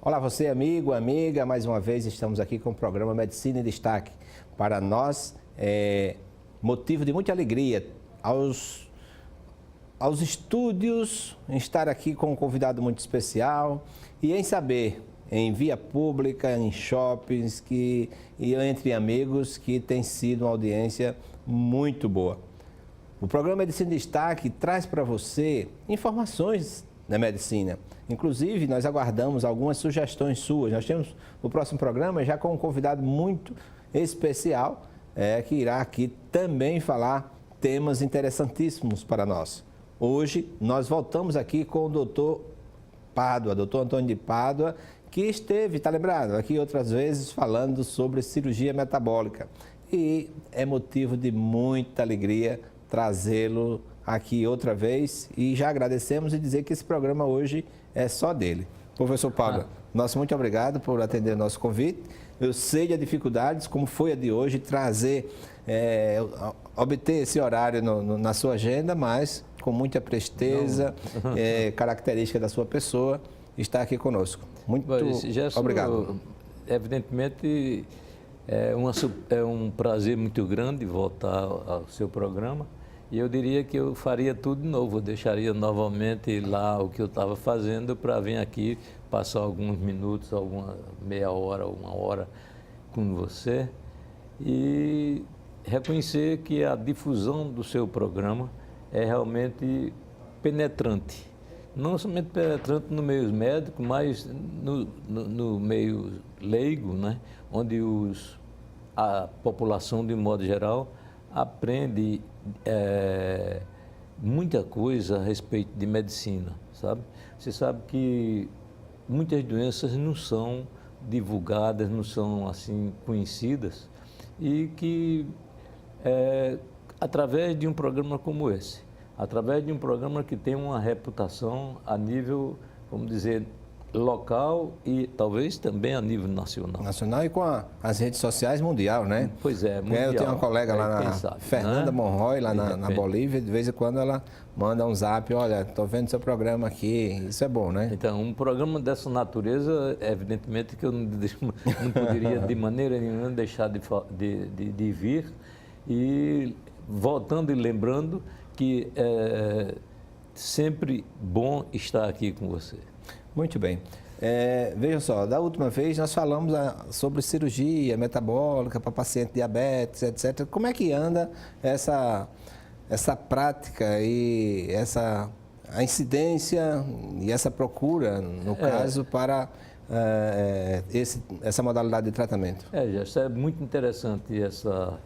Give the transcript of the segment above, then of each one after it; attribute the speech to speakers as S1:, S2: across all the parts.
S1: Olá você, amigo, amiga, mais uma vez estamos aqui com o programa Medicina em Destaque. Para nós é motivo de muita alegria aos estúdios em estar aqui com um convidado muito especial e em saber em via pública, em shoppings e entre amigos que tem sido uma audiência muito boa. O programa Medicina em Destaque traz para você informações da medicina. Inclusive, nós aguardamos algumas sugestões suas. Nós temos o próximo programa já com um convidado muito especial, que irá aqui também falar temas interessantíssimos para nós. Hoje, nós voltamos aqui com o doutor Pádua, doutor Antônio de Pádua, que esteve, está lembrado, aqui outras vezes falando sobre cirurgia metabólica. E é motivo de muita alegria trazê-lo aqui outra vez e já agradecemos e dizer que esse programa hoje é só dele. Professor Pádua, nosso muito obrigado por atender o nosso convite. Eu sei de dificuldades, como foi a de hoje, obter esse horário na sua agenda, mas com muita presteza, característica da sua pessoa, está aqui conosco. Muito obrigado.
S2: Evidentemente, é um prazer muito grande voltar ao seu programa. E eu diria que eu faria tudo de novo, eu deixaria novamente lá o que eu estava fazendo para vir aqui, passar alguns minutos, alguma meia hora, uma hora com você e reconhecer que a difusão do seu programa é realmente penetrante. Não somente penetrante no meio médico, mas no meio leigo, né? Onde a população, de modo geral, aprende muita coisa a respeito de medicina, sabe? Você sabe que muitas doenças não são divulgadas, não são assim conhecidas e que através de um programa como esse, através de um programa que tem uma reputação a nível, vamos dizer, local e talvez também a nível nacional.
S1: Nacional e com as redes sociais mundial, né?
S2: Pois é, mundial.
S1: Eu tenho uma colega lá Fernanda Monroy, lá na Bolívia, de vez em quando ela manda um zap, olha, estou vendo seu programa aqui, isso é bom, né?
S2: Então, um programa dessa natureza, evidentemente que eu não poderia de maneira nenhuma deixar de vir e voltando e lembrando que é sempre bom estar aqui com você.
S1: Muito bem. Veja só, da última vez nós falamos sobre cirurgia metabólica para paciente diabetes, etc. Como é que anda essa prática e a incidência e essa procura, no caso, para essa modalidade de tratamento?
S2: Já é muito interessante essa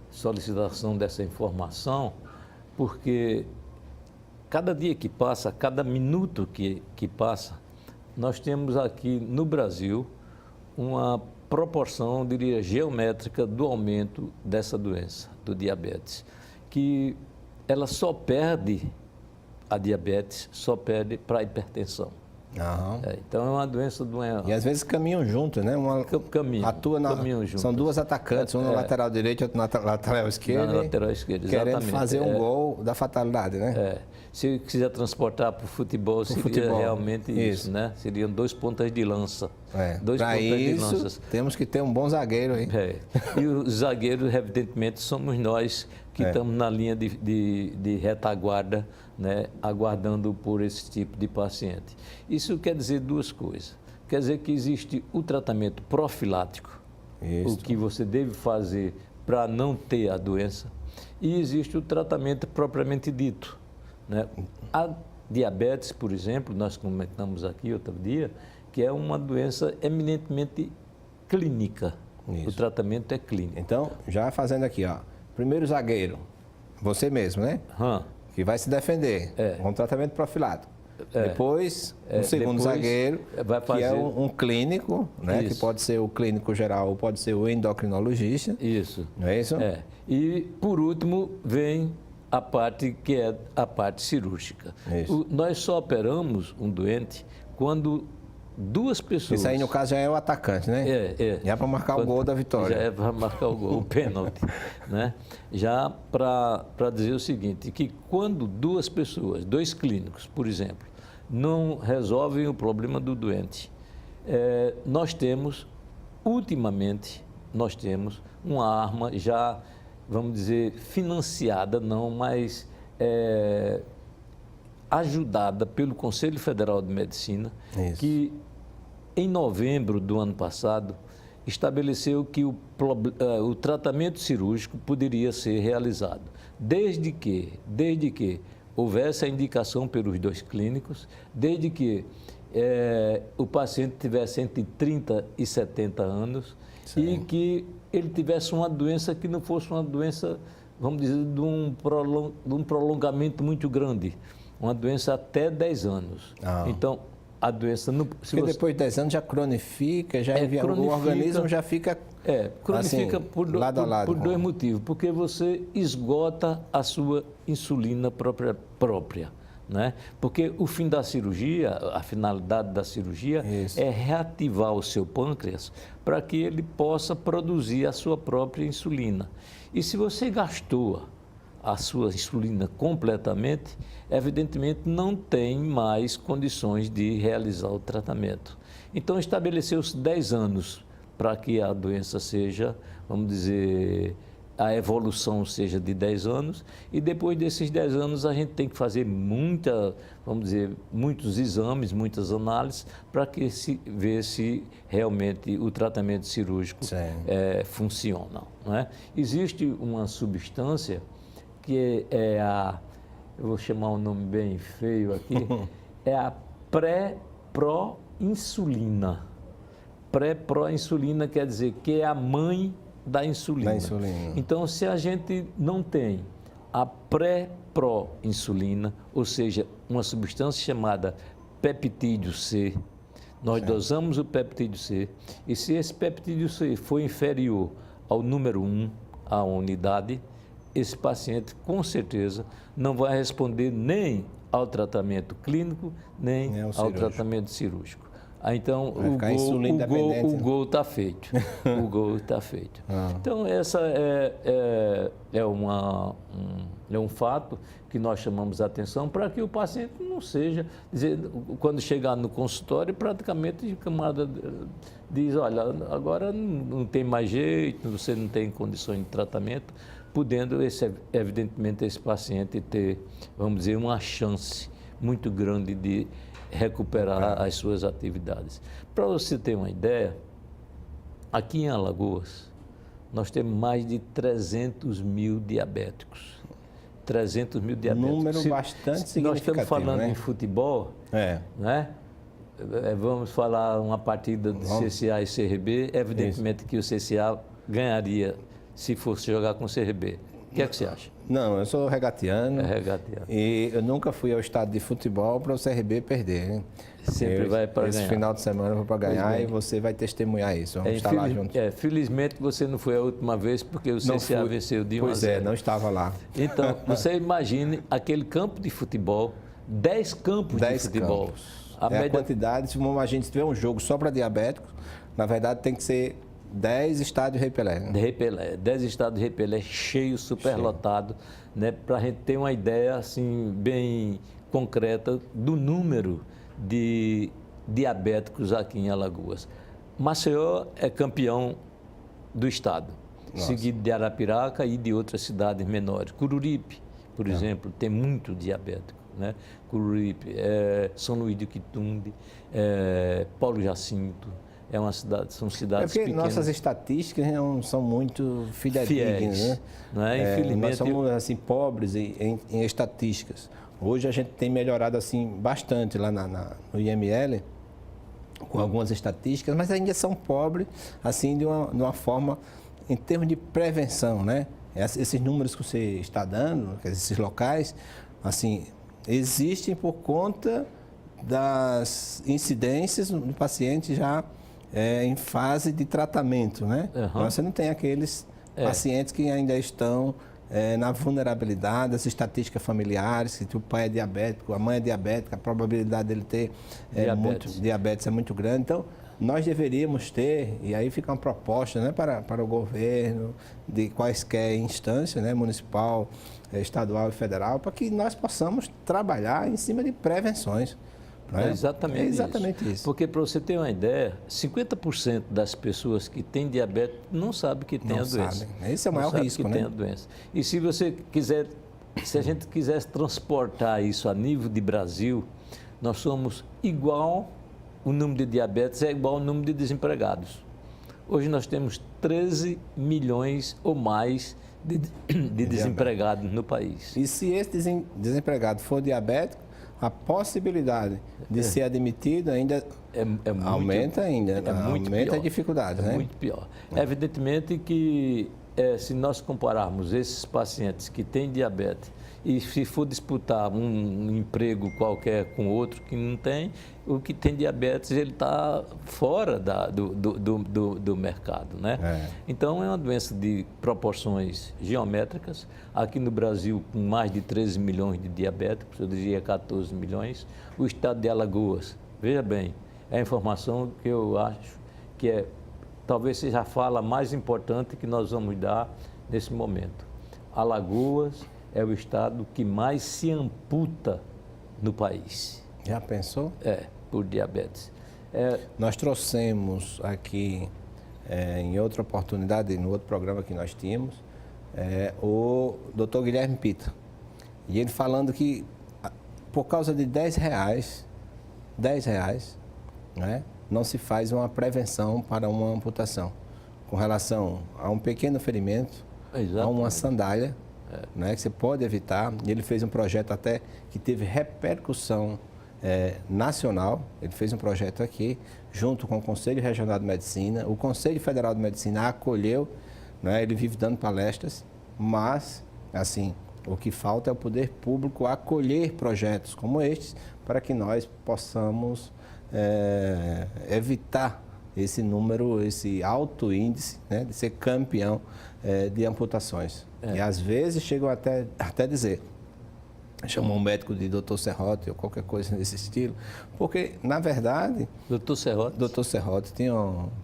S2: solicitação dessa informação, porque cada dia que passa, cada minuto que passa, nós temos aqui no Brasil uma proporção, eu diria, geométrica do aumento dessa doença, do diabetes, que ela só perde, a diabetes só perde para a hipertensão. Então é uma doença de uma...
S1: E às vezes caminham juntos, né? Caminham juntos. São duas atacantes, um na lateral direita e outro na lateral esquerda.
S2: Na lateral esquerda,
S1: exatamente. Querendo fazer um gol da fatalidade, né?
S2: Se quiser transportar para o futebol, seria realmente isso, né? Seriam dois pontas de lança.
S1: Para isso, temos que ter um bom zagueiro aí.
S2: E os zagueiros, evidentemente, somos nós que estamos na linha de retaguarda, né, aguardando por esse tipo de paciente. Isso quer dizer duas coisas. Quer dizer que existe o tratamento profilático, o que você deve fazer para não ter a doença, e existe o tratamento propriamente dito, né? A diabetes, por exemplo, nós comentamos aqui outro dia, que é uma doença eminentemente clínica. O tratamento é clínico.
S1: Então, já fazendo aqui, primeiro zagueiro, você mesmo, né? Que vai se defender com um tratamento profilático. Depois, um segundo zagueiro, que é um clínico, né? Que pode ser o clínico geral ou pode ser o endocrinologista.
S2: Isso.
S1: Não é isso?
S2: E, por último, vem a parte que é a parte cirúrgica. Nós só operamos um doente quando duas pessoas...
S1: Isso aí, no caso, já é o atacante, né? Já é para marcar o gol da vitória.
S2: Já é para marcar o gol, o pênalti, né? Já para dizer o seguinte, que quando duas pessoas, dois clínicos, por exemplo, não resolvem o problema do doente, ultimamente, nós temos uma arma já, vamos dizer, financiada, não, mas ajudada pelo Conselho Federal de Medicina,
S1: Isso.
S2: que em novembro do ano passado estabeleceu que o tratamento cirúrgico poderia ser realizado, desde que houvesse a indicação pelos 2 clínicos, desde que o paciente tivesse entre 30 e 70 anos. Sim. E que ele tivesse uma doença que não fosse uma doença, vamos dizer, de um prolongamento muito grande, uma doença até 10 anos. Então, a doença...
S1: Porque depois de 10 anos já cronifica, já o organismo já fica...
S2: cronifica assim, por 2 motivos. Porque você esgota a sua insulina própria. Né? Porque o fim da cirurgia, a finalidade da cirurgia é reativar o seu pâncreas para que ele possa produzir a sua própria insulina. E se você gastou a sua insulina completamente, evidentemente não tem mais condições de realizar o tratamento. Então estabeleceu-se 10 anos para que a doença seja, vamos dizer, a evolução seja de 10 anos, e depois desses 10 anos a gente tem que fazer muitos exames, muitas análises, para que se ver se realmente o tratamento cirúrgico funciona. Não é? Existe uma substância que eu vou chamar um nome bem feio aqui, é a pré-pro-insulina. Pré-pro-insulina quer dizer que é a mãe da insulina. Então, se a gente não tem a pré-pro-insulina, ou seja, uma substância chamada peptídeo C, nós dosamos o peptídeo C, e se esse peptídeo C for inferior ao número 1, a unidade, esse paciente, com certeza, não vai responder nem ao tratamento clínico, nem ao tratamento cirúrgico. Então, o gol está feito. O gol está feito. Então, essa é um fato que nós chamamos a atenção para que o paciente não seja, quando chegar no consultório, praticamente o camarada diz, olha, agora não tem mais jeito, você não tem condições de tratamento, podendo, evidentemente, esse paciente ter, vamos dizer, uma chance muito grande de recuperar as suas atividades. Para você ter uma ideia, aqui em Alagoas, nós temos mais de 300 mil diabéticos. 300 mil diabéticos.
S1: Número bastante significativo.
S2: Nós estamos falando em futebol, né? Vamos falar uma partida de CSA e CRB, evidentemente que o CSA ganharia se fosse jogar com o CRB. O que é que você acha?
S1: Não, eu sou regatiano.
S2: Regatiano.
S1: E eu nunca fui ao estádio de futebol para o CRB perder. Hein?
S2: Sempre vai para ganhar.
S1: Esse final de semana eu vou para ganhar e você vai testemunhar isso. Vamos estar lá juntos.
S2: Felizmente você não foi a última vez porque o CSA venceu de 1 a 0.
S1: Não estava lá.
S2: Então, você imagine aquele campo de futebol, 10 campos de futebol.
S1: A quantidade, se a gente tiver um jogo só para diabéticos, na verdade tem que ser 10 estádios Rei Pelé. Né?
S2: 10 estádios Rei Pelé cheios, superlotados, né? Para a gente ter uma ideia assim, bem concreta do número de diabéticos aqui em Alagoas. Maceió é campeão do estado, seguido de Arapiraca e de outras cidades menores. Cururipe, por exemplo, tem muito diabético. Né? Cururipe, São Luís do Quitumbe, Paulo Jacinto. São cidades pequenas.
S1: Nossas estatísticas não são muito fidedignas, né?
S2: Infelizmente,
S1: nós somos assim, pobres em estatísticas. Hoje a gente tem melhorado assim, bastante lá no IML, com algumas estatísticas, mas ainda são pobres assim, de uma forma, em termos de prevenção. Né? Esses números que você está dando, esses locais, assim, existem por conta das incidências do paciente já em fase de tratamento, né? Mas você não tem aqueles pacientes que ainda estão na vulnerabilidade, das estatísticas familiares, que o pai é diabético, a mãe é diabética, a probabilidade dele ter diabetes é muito grande. Então, nós deveríamos ter, e aí fica uma proposta, né, para o governo, de quaisquer instâncias, né, municipal, estadual e federal, para que nós possamos trabalhar em cima de prevenções. Não é?
S2: É exatamente,
S1: É exatamente isso.
S2: Porque, para você ter uma ideia, 50% das pessoas que têm diabetes não sabem que tem a doença.
S1: Sabem. Esse é o maior risco,
S2: que
S1: né?
S2: tem a doença. E se você quiser, se a gente quisesse transportar isso a nível de Brasil, nós somos igual, o número de diabetes é igual ao número de desempregados. Hoje nós temos 13 milhões ou mais de desempregados no país.
S1: E se esse desempregado for diabético, a possibilidade de ser admitido ainda aumenta aumenta a dificuldade, né?
S2: Muito pior. Evidentemente que se nós compararmos esses pacientes que têm diabetes e se for disputar um emprego qualquer com outro que não tem, o que tem diabetes ele está fora do mercado, né? Então é uma doença de proporções geométricas. Aqui no Brasil, com mais de 13 milhões de diabéticos, eu diria 14 milhões, o estado de Alagoas, veja bem, é a informação que eu acho que talvez seja a fala mais importante que nós vamos dar nesse momento. Alagoas é o estado que mais se amputa no país.
S1: Já pensou?
S2: Por diabetes.
S1: Nós trouxemos aqui, em outra oportunidade, no outro programa que nós tínhamos, o Dr. Guilherme Pita. E ele falando que, por causa de R$ 10, né, não se faz uma prevenção para uma amputação. Com relação a um pequeno ferimento, a uma sandália, né, que você pode evitar. E ele fez um projeto até que teve repercussão nacional. Ele fez um projeto aqui, junto com o Conselho Regional de Medicina. O Conselho Federal de Medicina acolheu, né, ele vive dando palestras, mas, assim, o que falta é o poder público acolher projetos como estes para que nós possamos evitar esse número, esse alto índice, né, de ser campeão de amputações. E às vezes chegam até dizer, chamam um médico de Dr. Serrote ou qualquer coisa nesse estilo, porque, na verdade...
S2: Dr. Serrote?
S1: Dr. Serrote tinha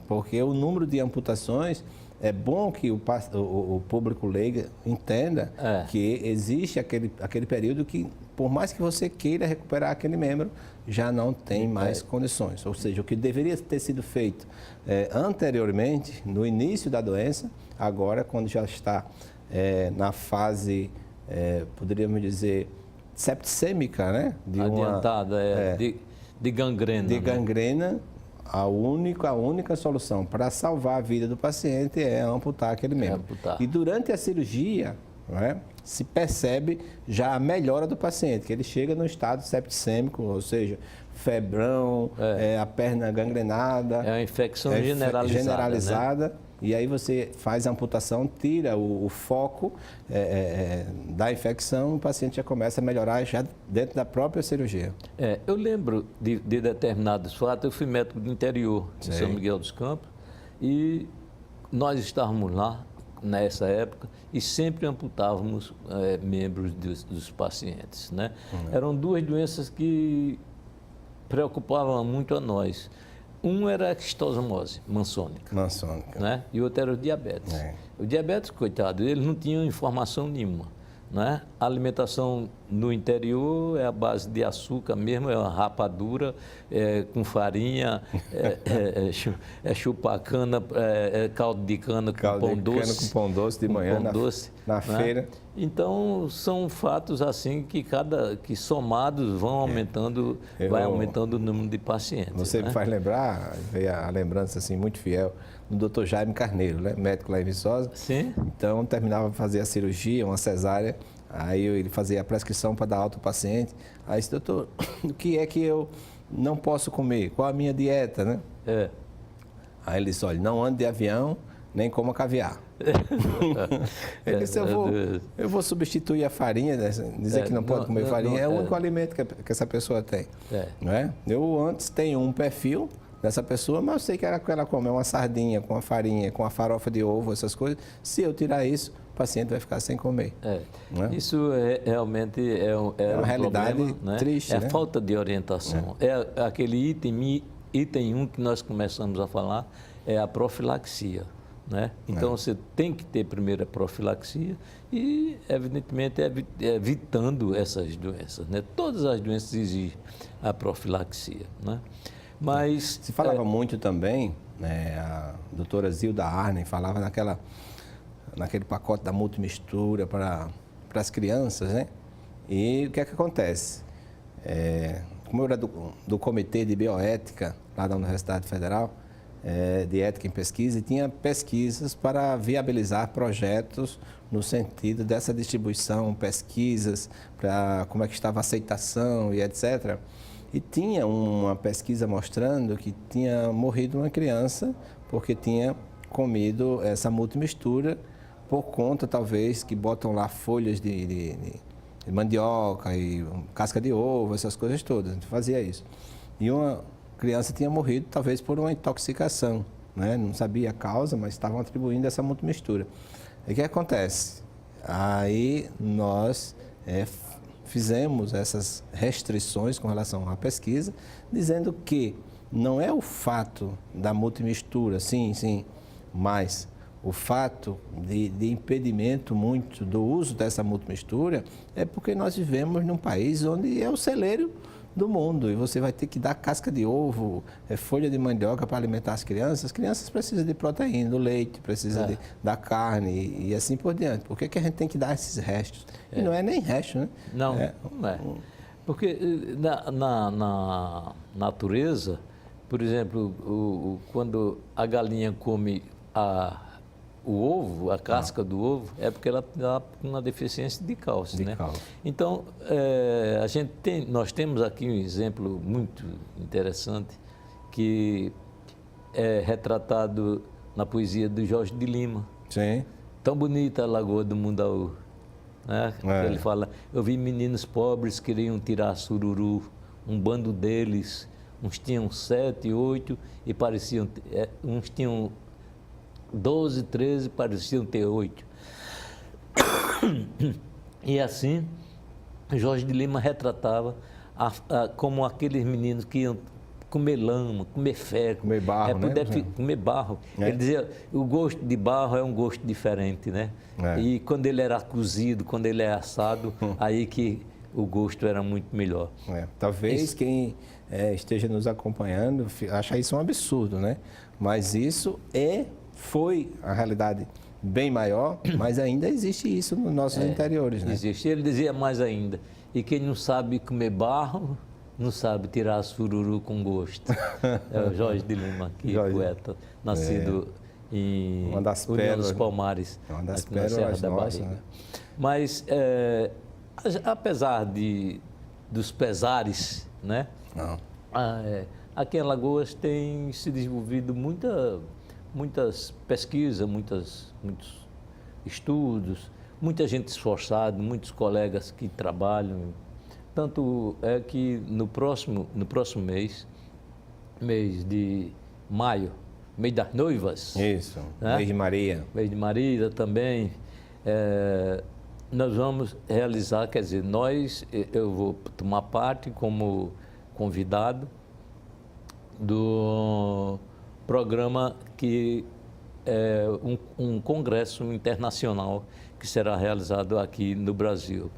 S1: porque o número de amputações, é bom que o público leigo entenda que existe aquele período que, por mais que você queira recuperar aquele membro, já não tem mais condições. Ou seja, o que deveria ter sido feito anteriormente, no início da doença, agora, quando já está na fase, poderíamos dizer, septicêmica, né?
S2: Adiantada, de gangrena.
S1: De gangrena, a única solução para salvar a vida do paciente é amputar aquele membro. E durante a cirurgia, né, se percebe já a melhora do paciente, que ele chega no estado septicêmico, ou seja, febrão, a perna gangrenada.
S2: É uma infecção generalizada.
S1: Né? E aí você faz a amputação, tira o foco da infecção, o paciente já começa a melhorar já dentro da própria cirurgia.
S2: Eu lembro de determinados fatos. Eu fui médico do interior, em São Miguel dos Campos, e nós estávamos lá nessa época e sempre amputávamos membros dos pacientes, né? Eram duas doenças que preocupavam muito a nós. Um era a xistosomose maçônica. Né? E o outro era o diabetes. O diabetes, coitado, eles não tinham informação nenhuma. Né? A alimentação no interior é a base de açúcar mesmo, é uma rapadura com farinha, chupar cana, caldo de cana com pão doce.
S1: Com pão doce de manhã na feira.
S2: Então, são fatos assim que somados vão aumentando, vai aumentando o número de pacientes.
S1: Você me faz lembrar, veio a lembrança assim, muito fiel, do Dr. Jaime Carneiro, né? Médico lá em Viçosa.
S2: Sim.
S1: Então, terminava de fazer a cirurgia, uma cesárea, aí ele fazia a prescrição para dar alta ao paciente. Aí disse, doutor, o que é que eu não posso comer? Qual a minha dieta, né? Aí ele disse, olha, não ande de avião, nem coma caviar. Ele disse, eu vou substituir a farinha, dizer que não pode comer farinha, é o único alimento que essa pessoa tem. Não é? Eu antes tenho um perfil dessa pessoa, mas eu sei que ela come uma sardinha com a farinha, com a farofa de ovo, essas coisas. Se eu tirar isso, o paciente vai ficar sem comer.
S2: Isso realmente é uma
S1: realidade
S2: problema, né?
S1: triste.
S2: É a falta de orientação. É aquele item 1 que nós começamos a falar, é a profilaxia. né? Então, você tem que ter primeiro a profilaxia e, evidentemente, evitando essas doenças, né? Todas as doenças exigem a profilaxia, né? Mas...
S1: Se falava muito também, né, a doutora Zilda Arnen falava naquele pacote da multimistura para as crianças, né? E o que é que acontece? Como eu era do Comitê de Bioética, lá da Universidade Federal, de Ética em Pesquisa, e tinha pesquisas para viabilizar projetos no sentido dessa distribuição, pesquisas para como é que estava a aceitação e etc. E tinha uma pesquisa mostrando que tinha morrido uma criança porque tinha comido essa multimistura por conta, talvez, que botam lá folhas de mandioca e casca de ovo, essas coisas todas. A gente fazia isso. E uma criança tinha morrido, talvez, por uma intoxicação, né? Não sabia a causa, mas estavam atribuindo essa multimistura. E o que acontece? Aí nós fizemos essas restrições com relação à pesquisa, dizendo que não é o fato da multimistura, sim, mas o fato de impedimento muito do uso dessa multimistura é porque nós vivemos num país onde é o celeiro do mundo e você vai ter que dar casca de ovo, folha de mandioca para alimentar as crianças. As crianças precisam de proteína, do leite, precisam da carne e assim por diante. Por que a gente tem que dar esses restos? E não é nem resto, né?
S2: Não é. Porque na natureza, por exemplo, quando a galinha come o ovo, a casca do ovo, é porque ela está com uma deficiência de cálcio, né? Então, nós temos aqui um exemplo muito interessante que é retratado na poesia do Jorge de Lima.
S1: Sim.
S2: Tão bonita a Lagoa do Mundaú, né? Ele fala, eu vi meninos pobres queriam tirar sururu, um bando deles, uns tinham 7, 8 e pareciam, uns tinham 12, 13, pareciam ter 8. E assim, Jorge de Lima retratava como aqueles meninos que iam comer lama, comer ferro.
S1: Comer barro, né?
S2: Comer barro. Ele dizia, o gosto de barro é um gosto diferente, né? E quando ele era cozido, quando ele é assado, aí que o gosto era muito melhor.
S1: Talvez quem esteja nos acompanhando acha isso um absurdo, né? Mas isso foi a realidade bem maior, mas ainda existe isso nos nossos interiores, né?
S2: Existe. Ele dizia mais ainda, e quem não sabe comer barro, não sabe tirar sururu com gosto. É o Jorge de Lima, que é poeta, nascido em União dos Palmares,
S1: uma das
S2: aqui na Serra da Barriga. Né? Mas, apesar dos pesares, né? Aqui em Alagoas tem se desenvolvido muitas pesquisas, muitos estudos, muita gente esforçada, muitos colegas que trabalham. Tanto é que no próximo mês de maio, mês das noivas.
S1: Isso,
S2: né?
S1: Mês de Maria.
S2: Mês de Maria também. Nós vamos realizar, quer dizer, eu vou tomar parte como convidado do programa que é um congresso internacional que será realizado aqui no Brasil.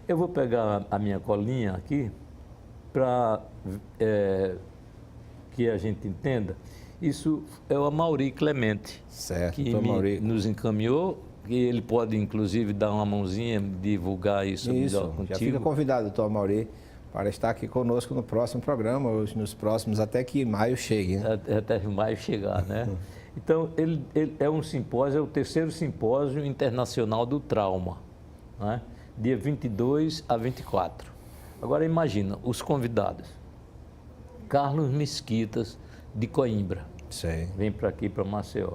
S2: Eu vou pegar a minha colinha aqui para que a gente entenda. Isso é o Amaury Clemente,
S1: certo,
S2: que nos encaminhou, e ele pode, inclusive, dar uma mãozinha, divulgar isso melhor contigo.
S1: Já fica convidado, doutor Amaury, para estar aqui conosco no próximo programa, ou nos próximos, até que maio chegue. Né?
S2: Até maio chegar, né? Então, ele é um simpósio, é o terceiro simpósio internacional do trauma, né? Dia 22 a 24. Agora, imagina, os convidados. Carlos Mesquitas, de Coimbra.
S1: Sei.
S2: Vem para aqui, para Maceió.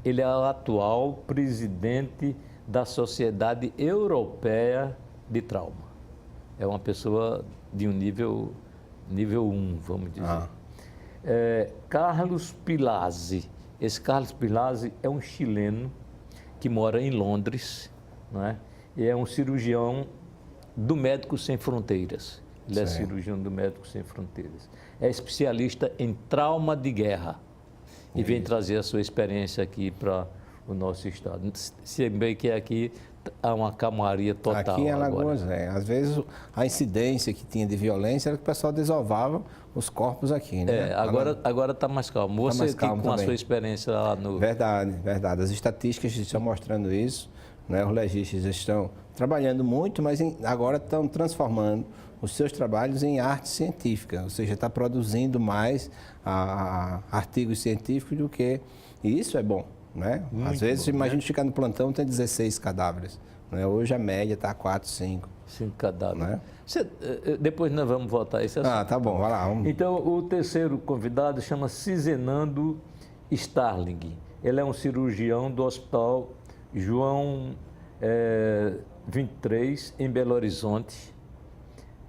S2: Ele é o atual presidente da Sociedade Europeia de Trauma. É uma pessoa de um nível 1, vamos dizer. Carlos Pilazzi. Esse Carlos Pilazzi é um chileno que mora em Londres, né? E é um cirurgião do Médicos Sem Fronteiras. Ele é cirurgião do Médicos Sem Fronteiras. É especialista em trauma de guerra. E vem trazer a sua experiência aqui para o nosso estado. Se bem que aqui há uma calmaria total.
S1: Aqui em Alagoas,
S2: agora.
S1: às vezes a incidência que tinha de violência era que o pessoal desovava os corpos aqui, né?
S2: Agora está mais calmo. Você
S1: mais calmo
S2: com a
S1: também.
S2: sua experiência lá no...
S1: Verdade, verdade. As estatísticas estão mostrando isso, né? Os legistas estão trabalhando muito, mas agora estão transformando os seus trabalhos em arte científica, ou seja, está produzindo mais artigos científicos do que... E isso é bom, né? Às vezes, imagina ficar no plantão, tem 16 cadáveres, né? Hoje a média está 4, 5.
S2: 5 cadáveres.
S1: Né?
S2: Depois nós vamos voltar a esse assunto.
S1: Ah, tá bom, vai lá. Vamos.
S2: Então, o terceiro convidado chama Cizenando Starling. Ele é um cirurgião do Hospital João 23, em Belo Horizonte.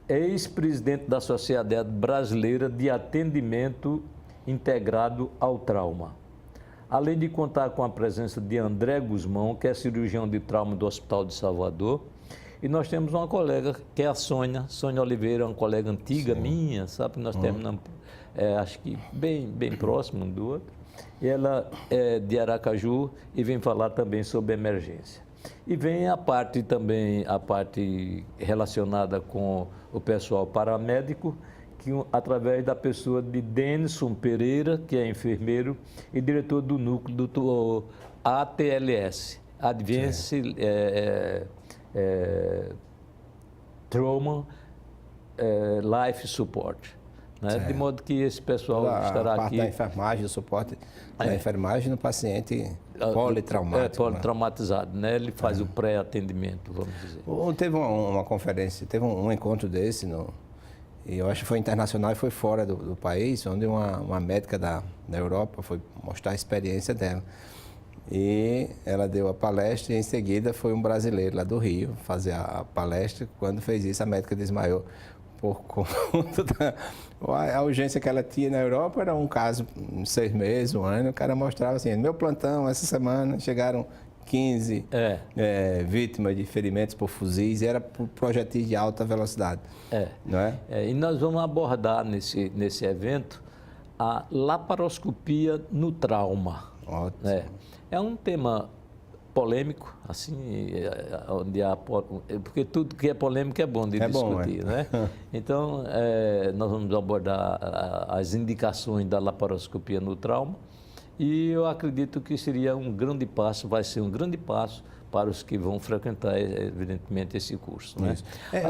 S2: Ex-presidente da Sociedade Brasileira de Atendimento Integrado ao Trauma. Além de contar com a presença de André Guzmão, que é cirurgião de trauma do Hospital de Salvador. E nós temos uma colega, que é a Sônia Oliveira, uma colega antiga minha, sabe? Nós terminamos, acho que bem próximo um do outro. E ela é de Aracaju e vem falar também sobre emergência. E vem a parte também, a parte relacionada com o pessoal paramédico, que através da pessoa de Denison Pereira, que é enfermeiro e diretor do núcleo do ATLS, Advanced Trauma Life Support. Né? De modo que esse pessoal estará
S1: a parte
S2: aqui.
S1: da enfermagem, do suporte da enfermagem no paciente politraumático.
S2: Politraumatizado, né? Ele faz o pré-atendimento, vamos dizer.
S1: Teve uma conferência, teve um encontro desse, e eu acho que foi internacional e foi fora do país, onde uma médica da Europa foi mostrar a experiência dela. E ela deu a palestra e em seguida foi um brasileiro lá do Rio fazer a palestra. Quando fez isso, a médica desmaiou por conta a urgência que ela tinha na Europa. Era um caso, 6 meses, 1 ano. O cara mostrava assim, no meu plantão, essa semana, chegaram 15 vítimas de ferimentos por fuzis, e era por projetis de alta velocidade. Não é?
S2: E nós vamos abordar nesse evento a laparoscopia no trauma.
S1: Ótimo.
S2: É um tema polêmico, assim, onde porque tudo que é polêmico é bom de discutir, né? Então, nós vamos abordar as indicações da laparoscopia no trauma, e eu acredito que seria um grande passo, vai ser um grande passo para os que vão frequentar, evidentemente, esse curso. Né?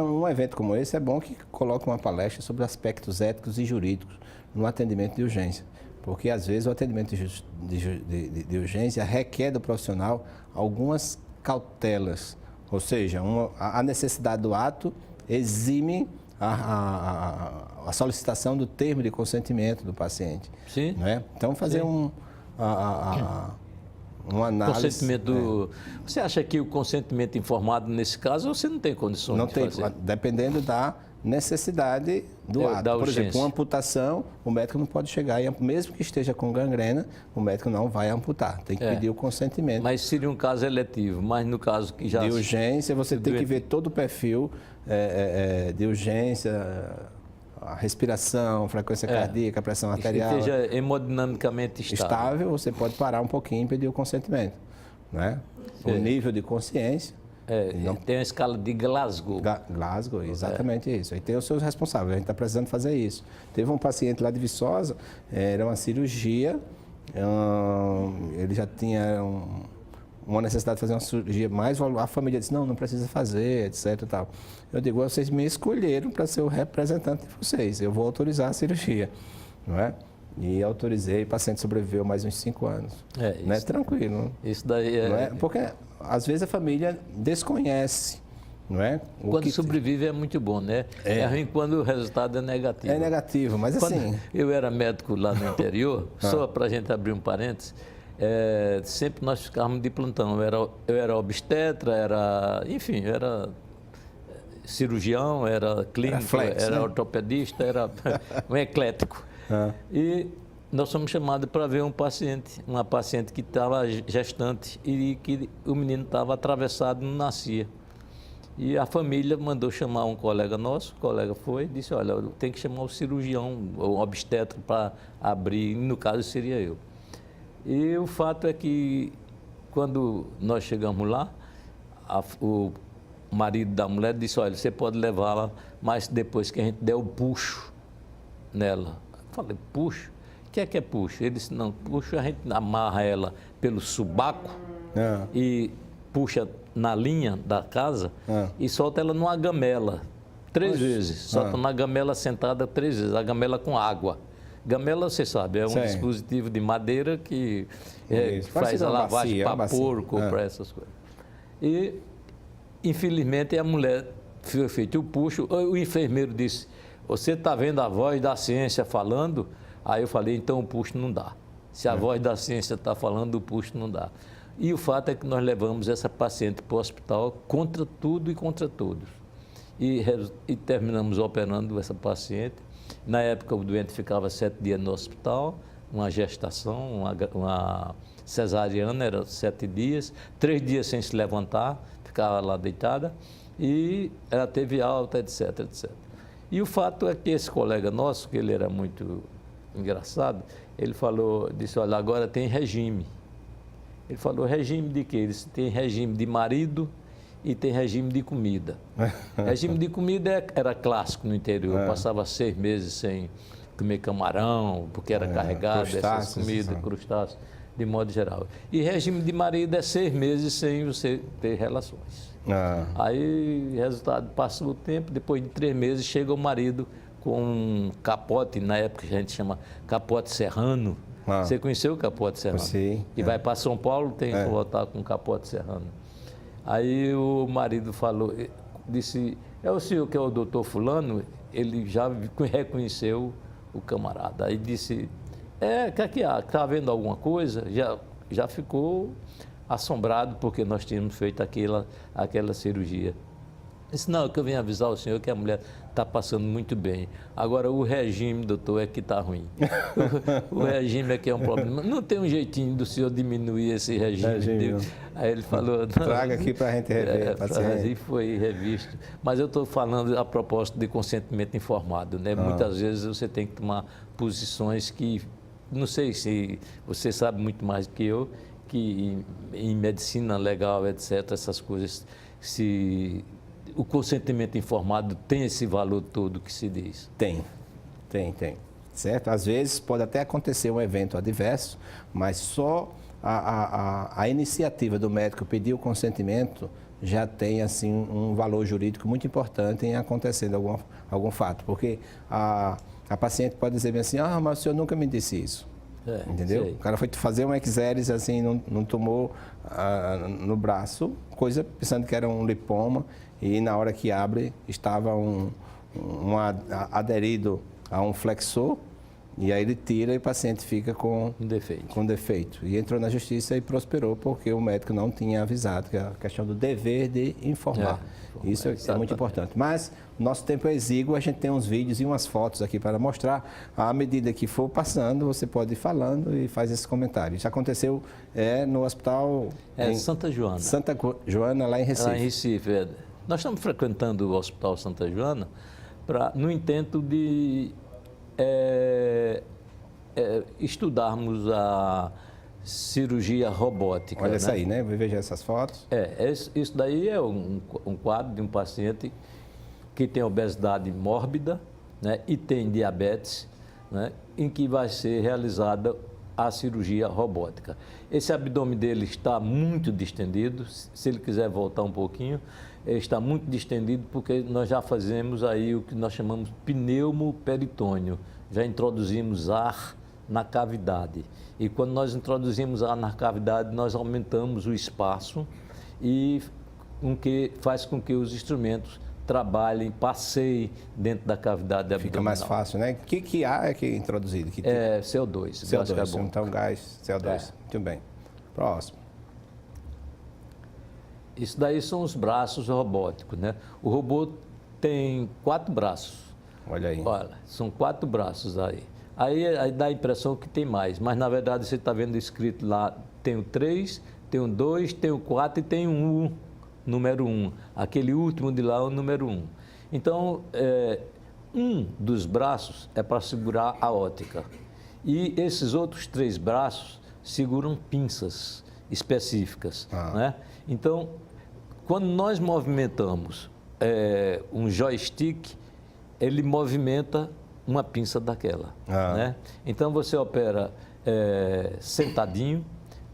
S1: Um evento como esse é bom que coloque uma palestra sobre aspectos éticos e jurídicos no atendimento de urgência. Porque, às vezes, o atendimento de urgência requer do profissional algumas cautelas. Ou seja, a necessidade do ato exime a solicitação do termo de consentimento do paciente.
S2: Sim.
S1: Não é? Então, fazer uma análise...
S2: Consentimento Você acha que o consentimento informado, nesse caso, você não tem condições de fazer?
S1: Dependendo da necessidade do ato. Por exemplo, uma amputação, o médico não pode chegar, mesmo que esteja com gangrena, o médico não vai amputar, tem que pedir o consentimento.
S2: Mas seria um caso eletivo, mas no caso que já...
S1: De urgência, você tem que ver todo o perfil de urgência, a respiração, frequência cardíaca, a pressão arterial.
S2: Que esteja hemodinamicamente estável.
S1: Você pode parar um pouquinho e pedir o consentimento. Né? O nível de consciência...
S2: Tem a escala de Glasgow.
S1: Glasgow, exatamente isso. Aí tem os seus responsáveis, a gente está precisando fazer isso. Teve um paciente lá de Viçosa, era uma cirurgia, ele já tinha uma necessidade de fazer uma cirurgia mais volumosa. A família disse, não precisa fazer, etc. E tal. Eu digo, vocês me escolheram para ser o representante de vocês, eu vou autorizar a cirurgia. Não é? E autorizei, o paciente sobreviveu mais uns 5 anos. Não é tranquilo.
S2: Isso daí
S1: não é? Porque às vezes a família desconhece, não é?
S2: Quando sobrevive é muito bom, né? É ruim quando o resultado é negativo.
S1: É negativo, mas
S2: quando
S1: assim...
S2: Eu era médico lá no interior, só para a gente abrir um parênteses, sempre nós ficávamos de plantão. Eu era obstetra, enfim, era cirurgião, era clínico, era ortopedista, era um eclético. E nós fomos chamados para ver uma paciente que estava gestante e que o menino estava atravessado e não nascia. E a família mandou chamar um colega nosso, o colega foi e disse, olha, tem que chamar o cirurgião, o obstetra para abrir, no caso seria eu. E o fato é que quando nós chegamos lá, o marido da mulher disse, olha, você pode levá-la, mas depois que a gente der o puxo nela. Eu falei, puxo? O que é puxo? Ele disse, não, puxo a gente amarra ela pelo subaco e puxa na linha da casa e solta ela numa gamela, 3 vezes. Solta na gamela sentada 3 vezes, a gamela com água. Gamela, você sabe, é um dispositivo de madeira que faz a lavagem para porco, para essas coisas. E, infelizmente, a mulher foi feito o puxo. O enfermeiro disse, você está vendo a voz da ciência falando? Aí eu falei, então o puxo não dá. Se a voz da ciência está falando, o puxo não dá. E o fato é que nós levamos essa paciente para o hospital contra tudo e contra todos. E terminamos operando essa paciente. Na época, o doente ficava 7 dias no hospital, uma gestação, uma cesariana, era 7 dias, 3 dias sem se levantar, ficava lá deitada, e ela teve alta, etc, etc. E o fato é que esse colega nosso, que ele era muito engraçado, ele disse, olha, agora tem regime. Ele falou, regime de quê? Ele disse, tem regime de marido e tem regime de comida. Regime de comida era clássico no interior, passava 6 meses sem comer camarão, porque era carregado essas comidas, crustáceos, de modo geral. E regime de marido é 6 meses sem você ter relações. Aí, resultado, passou o tempo, depois de 3 meses chega o marido com um capote, na época que a gente chama capote serrano. Você conheceu o capote serrano?
S1: Sim.
S2: E vai para São Paulo, tem que voltar com o capote serrano. Aí o marido disse, é o senhor que é o doutor fulano? Ele já reconheceu o camarada. Aí disse, o que há? Está vendo alguma coisa? Já ficou assombrado porque nós tínhamos feito aquela cirurgia. Disse, não, que eu venho avisar o senhor que a mulher está passando muito bem. Agora, o regime, doutor, é que está ruim. O regime é que é um problema. Não tem um jeitinho do senhor diminuir esse regime. Aí ele falou...
S1: Traga aqui para a gente rever, paciente.
S2: E foi revisto. Mas eu estou falando a propósito de consentimento informado, né? Muitas vezes você tem que tomar posições que... Não sei se você sabe muito mais do que eu, que em medicina legal, etc., essas coisas, o consentimento informado tem esse valor todo que se diz?
S1: Tem. Certo? Às vezes pode até acontecer um evento adverso, mas só a iniciativa do médico pedir o consentimento já tem assim um valor jurídico muito importante em acontecendo algum fato. Porque a paciente pode dizer bem assim, mas o senhor nunca me disse isso. Entendeu? Sei. O cara foi fazer um exéres assim, não tomou no braço, coisa pensando que era um lipoma, e na hora que abre estava aderido a um flexor, e aí ele tira e o paciente fica com defeito. E entrou na justiça e prosperou porque o médico não tinha avisado, que é a questão do dever de informar. Isso é muito importante. Mas o nosso tempo é exíguo, a gente tem uns vídeos e umas fotos aqui para mostrar. À medida que for passando, você pode ir falando e faz esse comentário. Isso aconteceu no hospital...
S2: Santa Joana.
S1: Santa Joana, lá em Recife.
S2: Lá em Recife. Nós estamos frequentando o Hospital Santa Joana no intento de estudarmos a cirurgia robótica.
S1: Olha essa aí, né? Veja essas fotos.
S2: Isso daí é um quadro de um paciente que tem obesidade mórbida, né, e tem diabetes, né, em que vai ser realizada a cirurgia robótica. Esse abdômen dele está muito distendido, se ele quiser voltar um pouquinho, está muito distendido porque nós já fazemos aí o que nós chamamos pneumoperitônio, já introduzimos ar na cavidade. E quando nós introduzimos ar na cavidade, nós aumentamos o espaço e faz com que os instrumentos trabalhem, passeiem dentro da cavidade abdominal.
S1: Fica mais fácil, né? Que ar é que é introduzido?
S2: CO2.
S1: Gás carbônico. Então, gás, CO2. Muito bem. Próximo.
S2: Isso daí são os braços robóticos, né? O robô tem 4 braços.
S1: Olha aí.
S2: Olha, são 4 braços aí. Aí dá a impressão que tem mais, mas na verdade você está vendo escrito lá, tem o 3, tem o 2, tem o 4 e tem o 1, número 1. Aquele último de lá é o número 1. Então, um dos braços é para segurar a óptica. E esses outros 3 braços seguram pinças. específicas, né? Então, quando nós movimentamos um joystick, ele movimenta uma pinça daquela, né? Então, você opera sentadinho,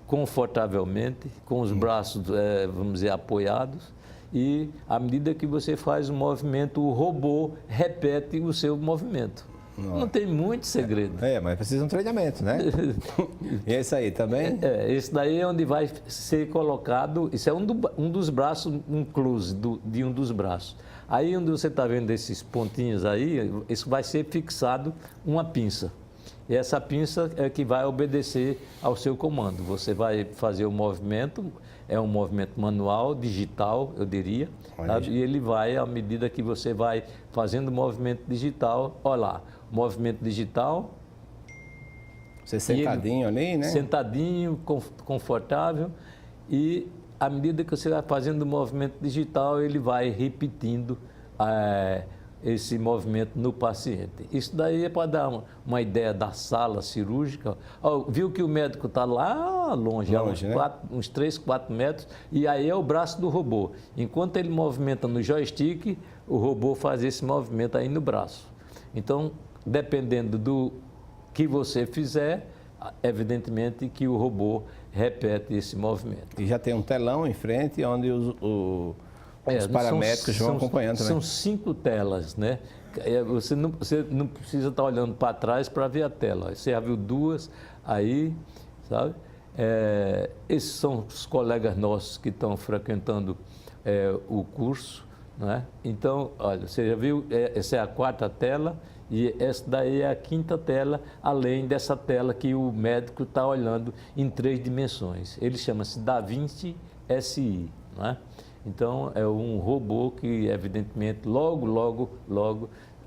S2: confortavelmente, com os braços, vamos dizer, apoiados, e à medida que você faz o movimento, o robô repete o seu movimento. Não tem muito segredo.
S1: Mas precisa de um treinamento, né? E esse aí também?
S2: Esse daí é onde vai ser colocado, isso é um dos braços, um close de um dos braços. Aí onde você está vendo esses pontinhos aí, isso vai ser fixado uma pinça. E essa pinça é que vai obedecer ao seu comando. Você vai fazer o movimento, é um movimento manual, digital, eu diria, tá? E ele vai, à medida que você vai fazendo o movimento digital, olha lá, movimento digital.
S1: Você sentadinho ali, né?
S2: Sentadinho, confortável, e à medida que você vai fazendo o movimento digital, ele vai repetindo esse movimento no paciente. Isso daí é para dar uma ideia da sala cirúrgica. Viu que o médico está lá longe, uns 3, 4 metros, e aí é o braço do robô. Enquanto ele movimenta no joystick, o robô faz esse movimento aí no braço. Então, dependendo do que você fizer, evidentemente que o robô repete esse movimento.
S1: E já tem um telão em frente onde os paramédicos vão acompanhando também.
S2: São 5 telas, né? Você não precisa estar olhando para trás para ver a tela. Você já viu 2 aí, sabe? Esses são os colegas nossos que estão frequentando o curso, né? Então, olha, você já viu, essa é a 4ª tela e essa daí é a 5ª tela, além dessa tela que o médico está olhando em 3 dimensões. Ele chama-se Da Vinci SI, né? Então, é um robô que, evidentemente, logo,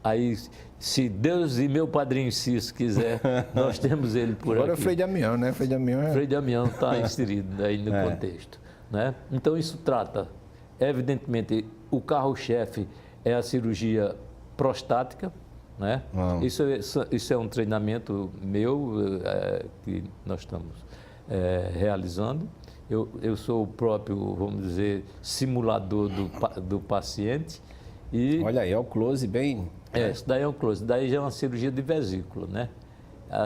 S2: aí, se Deus e meu padrinho Cis quiser, nós temos ele por
S1: Agora
S2: aqui.
S1: Agora é Frei Damião, né?
S2: Frei Damião está inserido aí no contexto, né? Então, isso trata, evidentemente, o carro-chefe é a cirurgia prostática, né? Isso é um treinamento meu que nós estamos realizando. Eu sou o próprio, vamos dizer, simulador do paciente. E,
S1: olha aí, é o close bem...
S2: Isso daí é o close. Daí já é uma cirurgia de vesícula, né?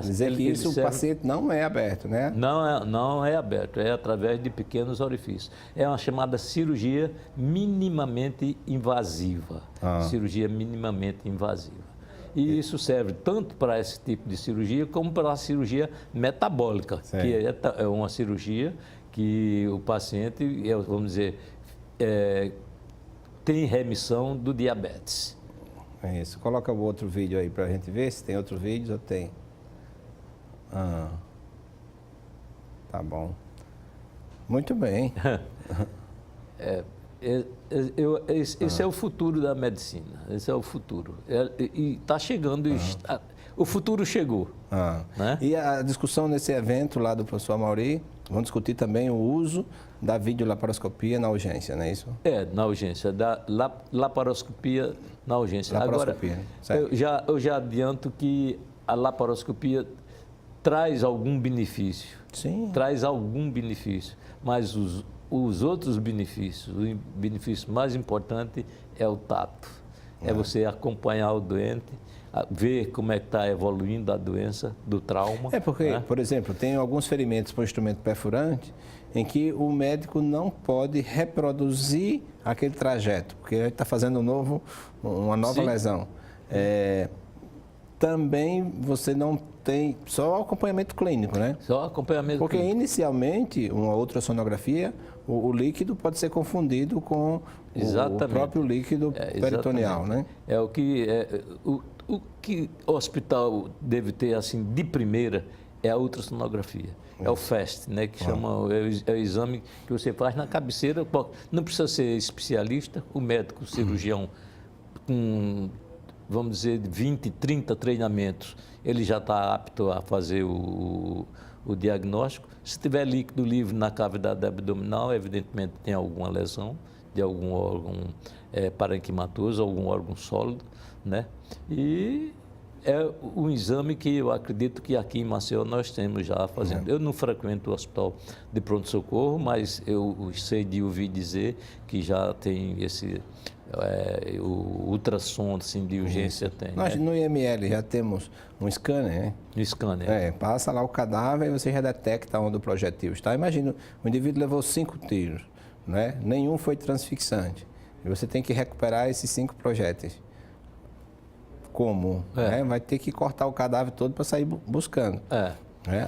S1: Dizer que isso o paciente não é aberto, né?
S2: Não é aberto, é através de pequenos orifícios. É uma chamada cirurgia minimamente invasiva. Cirurgia minimamente invasiva. E isso serve tanto para esse tipo de cirurgia como para a cirurgia metabólica, que é uma cirurgia que o paciente, vamos dizer, tem remissão do diabetes.
S1: É isso. Coloca o outro vídeo aí para a gente ver se tem outro vídeo ou tem. Tá bom. Muito bem.
S2: Esse é o futuro da medicina. Esse é o futuro. E está chegando. O futuro chegou. Né?
S1: E a discussão nesse evento lá do professor Amaury, vamos discutir também o uso da videolaparoscopia na urgência, não é isso?
S2: Na urgência, da laparoscopia na urgência.
S1: Laparoscopia,
S2: agora, eu já adianto que a laparoscopia traz algum benefício.
S1: Sim.
S2: Traz algum benefício, mas os outros benefícios, o benefício mais importante é o tato. É você acompanhar o doente, ver como é que está evoluindo a doença, do trauma.
S1: Porque, por exemplo, tem alguns ferimentos por instrumento perfurante em que o médico não pode reproduzir aquele trajeto, porque ele está fazendo uma nova lesão. Também você não tem só acompanhamento clínico, né?
S2: Só acompanhamento
S1: porque
S2: clínico.
S1: Inicialmente, uma ultrassonografia, o líquido pode ser confundido com o próprio líquido peritoneal, né?
S2: O que o hospital deve ter, assim, de primeira, é a ultrassonografia. É o FAST, né? Que chama, é o exame que você faz na cabeceira. Não precisa ser especialista, o médico, o cirurgião, com, vamos dizer, 20, 30 treinamentos, ele já está apto a fazer o diagnóstico. Se tiver líquido livre na cavidade abdominal, evidentemente tem alguma lesão de algum órgão parenquimatoso, algum órgão sólido, né? E é um exame que eu acredito que aqui em Maceió nós temos já fazendo. Eu não frequento o hospital de pronto-socorro, mas eu sei de ouvir dizer que já tem esse... o ultrassom assim, de urgência tem.
S1: Nós no IML já temos um scanner, né?
S2: No scanner.
S1: Passa lá o cadáver e você já detecta onde o projetil está. Imagina, o indivíduo levou 5 tiros, né? Nenhum foi transfixante. E você tem que recuperar esses 5 projéteis. Como? Vai ter que cortar o cadáver todo para sair buscando.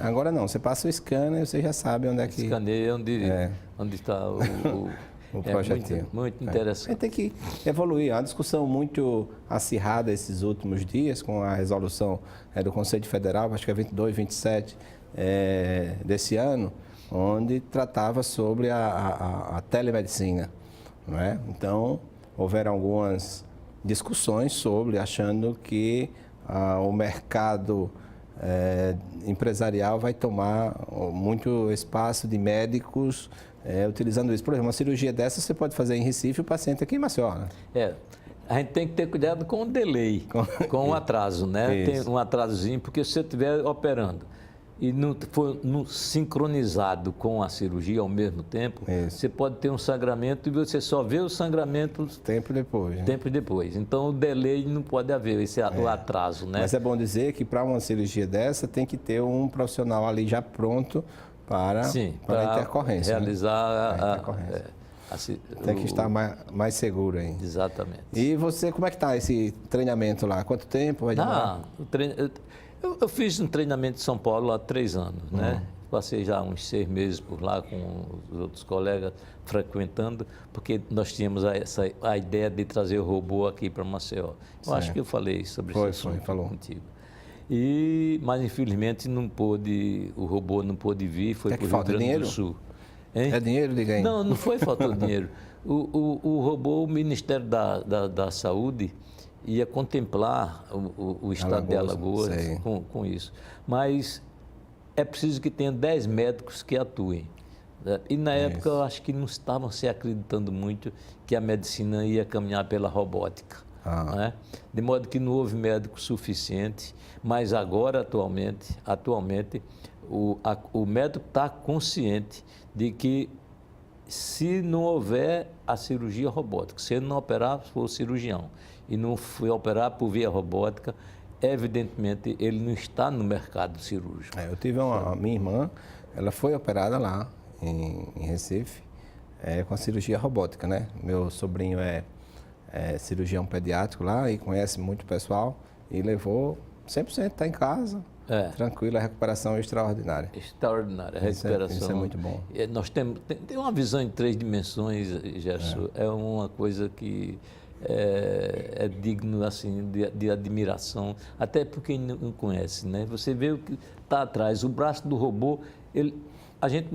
S1: Agora não, você passa o scanner e você já sabe onde é que...
S2: Escaneia onde está o
S1: projetil.
S2: Muito interessante.
S1: Tem que evoluir. É uma discussão muito acirrada esses últimos dias com a resolução do Conselho Federal, acho que é 22, 27 desse ano, onde tratava sobre a telemedicina. Não é? Então, houveram algumas discussões sobre, achando que o mercado empresarial vai tomar muito espaço de médicos utilizando isso. Por exemplo, uma cirurgia dessa você pode fazer em Recife e o paciente aqui em Maceió, né?
S2: A gente tem que ter cuidado com o delay, com o atraso, né? Tem um atrasozinho, porque se você estiver operando e não for sincronizado com a cirurgia ao mesmo tempo, você pode ter um sangramento e você só vê o sangramento
S1: tempo depois. Né?
S2: Tempo depois. Então, o delay não pode haver, esse o atraso, né?
S1: Mas é bom dizer que para uma cirurgia dessa tem que ter um profissional ali já pronto para a intercorrência.
S2: Realizar
S1: tem que estar mais seguro aí.
S2: Exatamente.
S1: E você, como é que está esse treinamento lá? Quanto tempo vai demorar?
S2: Eu fiz um treinamento em São Paulo há 3 anos, né? Passei já uns 6 meses por lá com os outros colegas frequentando, porque nós tínhamos a ideia de trazer o robô aqui para Maceió. Eu acho que eu falei sobre isso contigo. Mas infelizmente o robô não pôde vir, foi para o Rio Grande do Sul.
S1: Hein? É dinheiro, diga aí.
S2: Não foi falta de dinheiro. O robô, o Ministério da Saúde ia contemplar o estado de Alagoas com isso. Mas é preciso que tenha 10 médicos que atuem. E na época eu acho que não estavam se acreditando muito que a medicina ia caminhar pela robótica. Né? De modo que não houve médico suficiente, mas agora, atualmente o médico está consciente de que se não houver a cirurgia robótica, se ele não operar for o cirurgião e não foi operar por via robótica, evidentemente ele não está no mercado cirúrgico.
S1: Eu tive a minha irmã, ela foi operada lá em Recife com a cirurgia robótica, né? Meu sobrinho é cirurgião pediátrico lá e conhece muito pessoal e levou 100%, está em casa. Tranquilo, a recuperação é extraordinária.
S2: Extraordinária, a recuperação.
S1: Isso é muito bom.
S2: Nós temos uma visão em 3 dimensões, Gerson. É uma coisa que é digno assim, de admiração, até por quem não conhece, né? Você vê o que está atrás, o braço do robô, a gente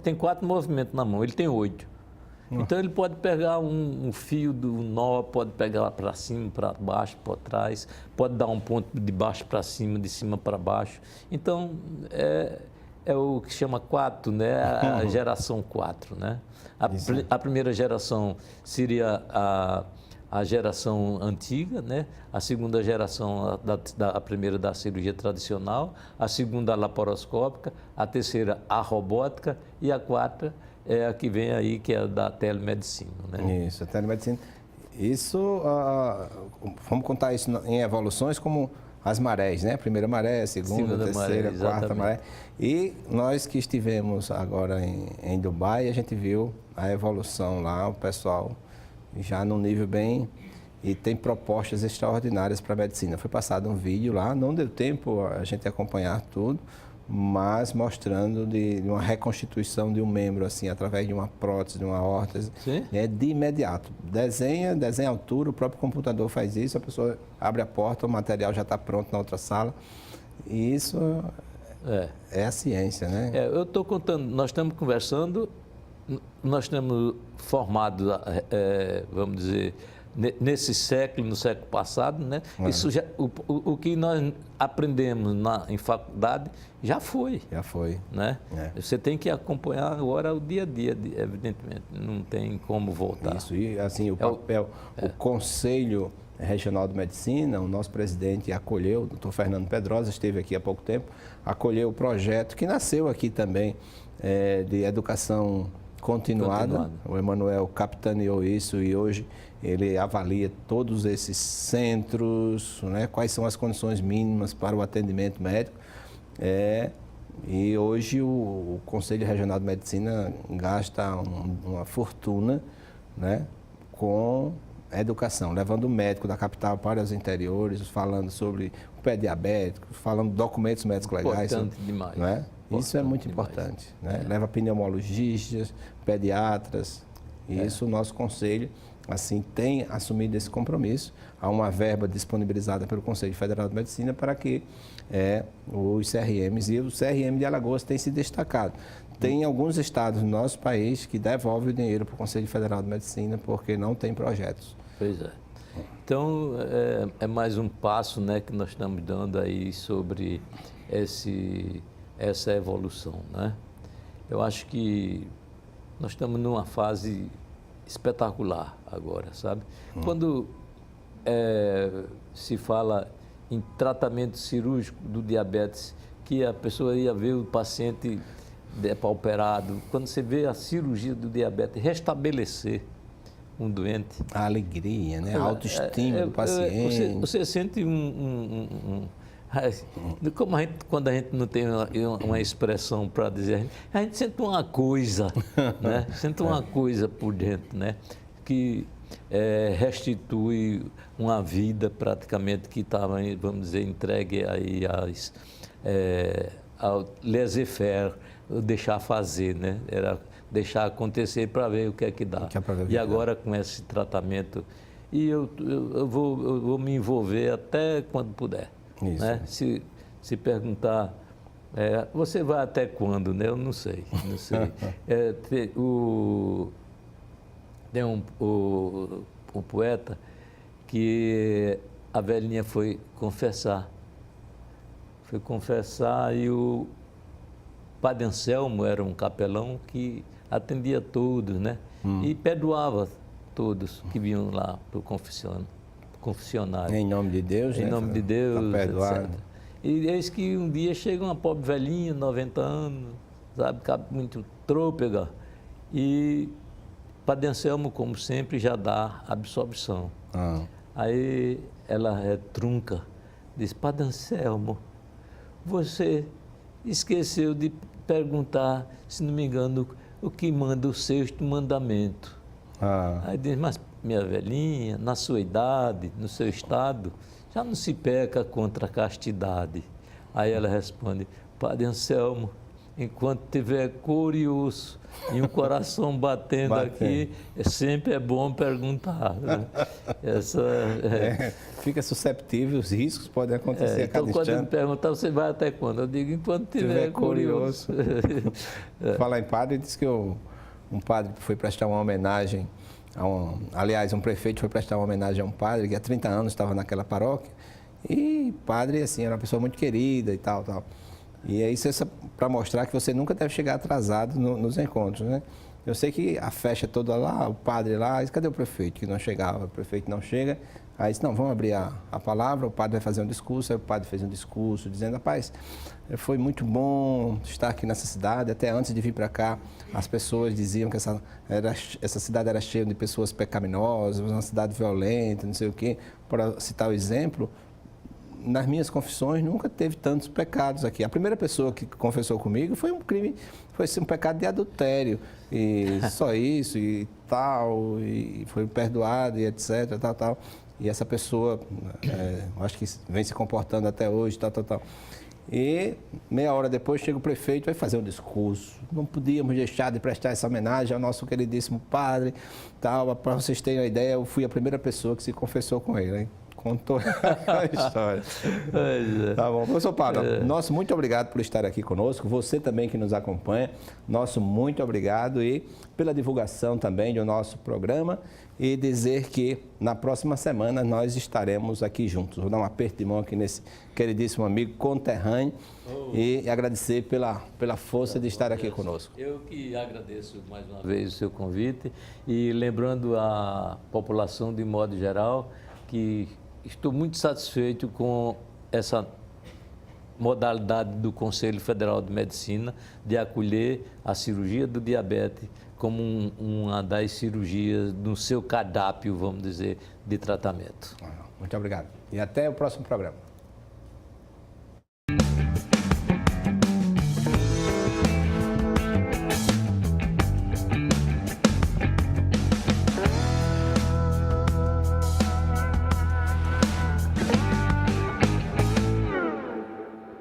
S2: tem 4 movimentos na mão, ele tem 8. Então ele pode pegar um fio do nó, pode pegar para cima, para baixo, para trás, pode dar um ponto de baixo para cima, de cima para baixo. Então é o que chama 4, né? A geração 4, né? A primeira geração seria a geração antiga, né? A segunda geração, a primeira da cirurgia tradicional, a segunda a laparoscópica, a terceira a robótica e a quarta é a que vem aí, que é da telemedicina, né?
S1: Isso, a telemedicina. Isso, vamos contar isso em evoluções como as marés, né? Primeira maré, segunda terceira,
S2: maré,
S1: quarta maré. E nós que estivemos agora em Dubai, a gente viu a evolução lá, o pessoal já num nível bem... E tem propostas extraordinárias para a medicina. Foi passado um vídeo lá, não deu tempo a gente acompanhar tudo, mas mostrando de uma reconstituição de um membro, assim, através de uma prótese, de uma órtese. De imediato. Desenha a altura, o próprio computador faz isso, a pessoa abre a porta, o material já está pronto na outra sala. E isso é a ciência, né?
S2: Eu estou contando, nós estamos conversando, nós temos formado, vamos dizer, nesse século, no século passado, né? Isso já, o que nós aprendemos em faculdade já foi.
S1: Já foi.
S2: Né? Você tem que acompanhar agora o dia a dia, evidentemente. Não tem como voltar.
S1: Isso, e assim, o papel, o conselho Regional de Medicina, o nosso presidente acolheu, o doutor Fernando Pedrosa, esteve aqui há pouco tempo, acolheu o projeto que nasceu aqui também de educação continuada. O Emanuel capitaneou isso e hoje ele avalia todos esses centros, né, quais são as condições mínimas para o atendimento médico. E hoje o Conselho Regional de Medicina gasta uma fortuna, né, com educação, levando o médico da capital para os interiores, falando sobre o pé diabético, falando de documentos médicos legais.
S2: Importante demais.
S1: Não é? Isso é muito importante. Né? Leva pneumologistas, pediatras, e isso o nosso conselho assim, tem assumido esse compromisso. Há uma verba disponibilizada pelo Conselho Federal de Medicina para que os CRMs, e o CRM de Alagoas tem se destacado. Tem alguns estados no nosso país que devolvem o dinheiro para o Conselho Federal de Medicina porque não tem projetos.
S2: Pois é. Então, é mais um passo, né, que nós estamos dando aí sobre essa evolução, né? Eu acho que nós estamos numa fase espetacular agora, sabe? Quando se fala em tratamento cirúrgico do diabetes, que a pessoa ia ver o paciente depauperado, quando você vê a cirurgia do diabetes restabelecer um doente.
S1: A alegria, né? A autoestima do paciente.
S2: Você sente como quando a gente não tem uma expressão para dizer, a gente sente uma coisa, né? Sente uma coisa por dentro, né? Que restitui uma vida praticamente que estava, vamos dizer, entregue aí ao laissez-faire, deixar fazer, né? Era deixar acontecer para ver o que é que dá. E agora com esse tratamento, e eu vou me envolver até quando puder.
S1: Isso.
S2: Né? Se perguntar, você vai até quando, né? Eu não sei. Tem um poeta que a velhinha foi confessar. E o Padre Anselmo era um capelão que atendia todos, né? E perdoava todos que vinham lá para o confessionário.
S1: Em nome de Deus,
S2: em
S1: né?
S2: nome de Deus,
S1: perdoado.
S2: etc. E eis que um dia chega uma pobre velhinha, 90 anos, sabe, muito trôpega, e Padre Anselmo, como sempre, já dá absolvição. Aí ela trunca, diz, Padre Anselmo, você esqueceu de perguntar, se não me engano, o que manda o sexto mandamento. Aí diz, mas minha velhinha, na sua idade, no seu estado, já não se peca contra a castidade. Aí ela responde, Padre Anselmo, enquanto tiver cor e osso e um coração batendo aqui, sempre é bom perguntar. Né?
S1: Fica susceptível, os riscos podem acontecer a cada
S2: instante. Então, quando me perguntar, você vai até quando? Eu digo, enquanto tiver cor e osso.
S1: Falar em padre, diz que um padre foi prestar uma homenagem, aliás, um prefeito foi prestar uma homenagem a um padre que há 30 anos estava naquela paróquia, e padre, assim, era uma pessoa muito querida e tal. E é isso para mostrar que você nunca deve chegar atrasado nos encontros, né? Eu sei que a festa toda lá, o padre lá, cadê o prefeito? Que não chegava, o prefeito não chega. Aí disse, não, vamos abrir a palavra, o padre vai fazer um discurso. Aí o padre fez um discurso dizendo, rapaz, foi muito bom estar aqui nessa cidade. Até antes de vir para cá, as pessoas diziam que essa cidade era cheia de pessoas pecaminosas, uma cidade violenta, não sei o quê. Para citar o exemplo, nas minhas confissões nunca teve tantos pecados aqui. A primeira pessoa que confessou comigo foi um crime, foi um pecado de adultério, e só isso e tal, e foi perdoado e etc, tal. E essa pessoa, acho que vem se comportando até hoje, tal. E meia hora depois chega o prefeito e vai fazer um discurso. Não podíamos deixar de prestar essa homenagem ao nosso queridíssimo padre, tal. Para vocês terem uma ideia, eu fui a primeira pessoa que se confessou com ele, hein? Contou a história. Tá bom. Professor Pablo, nosso muito obrigado por estar aqui conosco. Você também que nos acompanha, nosso muito obrigado e pela divulgação também do nosso programa, e dizer que na próxima semana nós estaremos aqui juntos. Vou dar um aperto de mão aqui nesse queridíssimo amigo conterrâneo e agradecer pela força de estar aqui conosco.
S2: Eu que agradeço mais uma vez o seu convite e lembrando a população de modo geral, que estou muito satisfeito com essa modalidade do Conselho Federal de Medicina de acolher a cirurgia do diabetes como uma das cirurgias no seu cardápio, vamos dizer, de tratamento.
S1: Muito obrigado. E até o próximo programa.